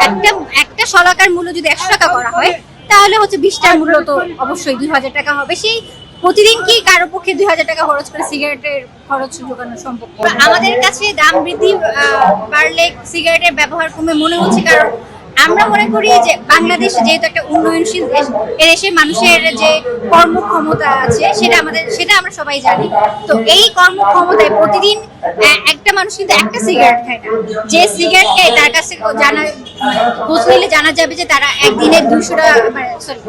একটা একটা শলাকার মূল্য যদি 100 টাকা করা হয় তাহলে হচ্ছে 20টার মূল্য তো অবশ্যই 2000 টাকা হবে। সেই প্রতিদিন কি কারো পক্ষে 2000 টাকা খরচ করে সিগারেটের খরচ যোগানো সম্ভব? আমাদের কাছে দাম বৃদ্ধি বাড়লে সিগারেটের ব্যবহার কমে মনে হচ্ছে, কারণ আমরা মনে করি যে বাংলাদেশ যেহেতু একটা উন্নয়নশীল দেশ, এর এসে মানুষের যে কর্মক্ষমতা আছে সেটা আমরা সবাই জানি। তো এই কর্মক্ষমতায় প্রতিদিন একটা মানুষ কিন্তু একটা সিগারেট খায় না। যে সিগারেট খায় তার কাছে খোঁজ নিলে জানা যাবে যে তারা একদিনে 200টা সরি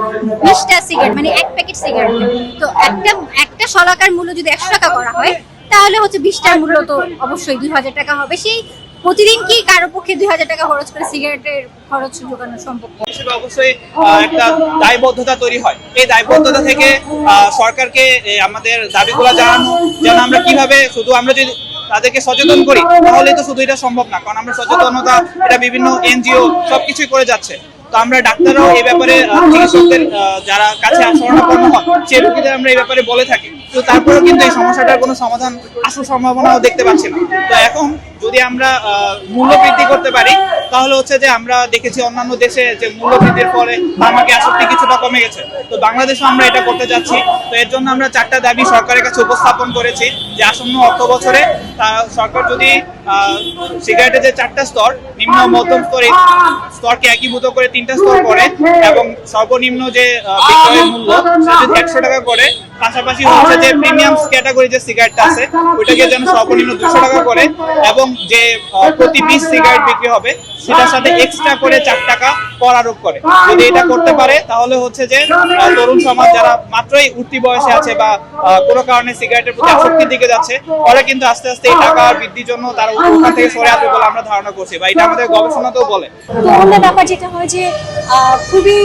20টা সিগারেট মানে এক প্যাকেট সিগারেট খায়। তো একটা শলাকার মূল্য যদি 100 টাকা করা হয় তাহলে হচ্ছে 20টার মূল্য তো অবশ্যই 2000 টাকা হবে। সেই প্রতিদিন কি কারো পক্ষে 2000 টাকা খরচ করে সিগারেটের খরচ যোগানো সম্ভব? অবশ্যই একটা দায়বদ্ধতা তৈরি হয়। এই দায়বদ্ধতা থেকে সরকারকে আমাদের দাবিগুলো জানানো, যেন আমরা কিভাবে শুধু আমরা যদি তাদেরকে সচেতন করি তাহলে তো শুধু এটা সম্ভব না, কারণ আমরা সচেতনতা এটা বিভিন্ন এনজিও সবকিছুই করে যাচ্ছে। তো আমরা ডাক্তাররাও এই ব্যাপারে চিকিৎসকদের যারা কাছে শরণাপন্ন হন সেই রোগীদের আমরা এই ব্যাপারে বলে থাকি। তো তারপরেও কিন্তু এই সমস্যাটার কোনো সমাধান আসার সম্ভাবনাও দেখতে পাচ্ছি না। তো এখন যদি আমরা মূল্য বৃদ্ধি করতে পারি তাহলে হচ্ছে যে আমরা দেখেছি অন্যান্য দেশে যে মূল্য বৃদ্ধির ফলে তামাকে আসক্তি কিছুটা কমে গেছে, তো বাংলাদেশও আমরা এটা করতে যাচ্ছি। তো এর জন্য আমরা 4টা দাবি সরকারের কাছে উপস্থাপন করেছি যে আসন্ন অর্থ বছরে সরকার যদি সিগারেটের যে 4টা স্তর, নিম্ন মধ্যম স্তরকে একীভূত করে 3টা স্তর করে এবং সর্বনিম্ন যে বিক্রয়ের মূল্য সেটা যদি 100 টাকা করে, পাশাপাশি হচ্ছে যে প্রিমিয়াম ক্যাটাগরি যে সিগারেটটা আছে ওইটাকে যেন সর্বনিম্ন 200 টাকা করে, এবং যে প্রতি পিস সিগারেট বিক্রি হবে সেটার সাথে এক্সট্রা করে 4 টাকা কর আরোপ করে। যদি এটা করতে পারে তাহলে হচ্ছে যে তরুণ সমাজ যারা মাত্রই উঠতি বয়সে আছে বা কোনো কারণে সিগারেটের প্রতি আসক্তির দিকে যাচ্ছে, ওরা কিন্তু আস্তে আস্তে এই টাকা বৃদ্ধির জন্য তারা ওখান থেকে সরে আসবে বলে আমরা ধারণা করছি, বা এটা আমাদের গবেষণাতেও বলে। তো অন্য ব্যাপার যেটা হয় যে খুবই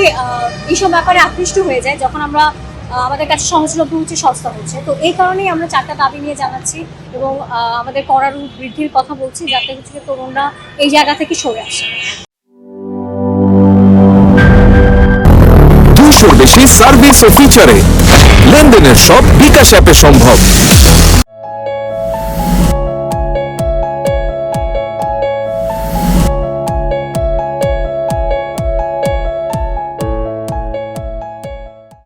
এইসব ব্যাপারে আকৃষ্ট হয়ে যায় যখন আমরা আমাদের কাছে সহজলভ্য হচ্ছে, সস্তা হচ্ছে। তো এই কারণেই আমরা 4টা দাবি নিয়ে জানাচ্ছি এবং আমাদের করার বৃদ্ধির কথা বলছি, যাতে হচ্ছে তরুণরা এই জায়গা থেকে সরে আসে। 200-র বেশি সার্ভিস ও ফিচারে লেনদেনের সব বিকাশ অ্যাপে সম্ভব।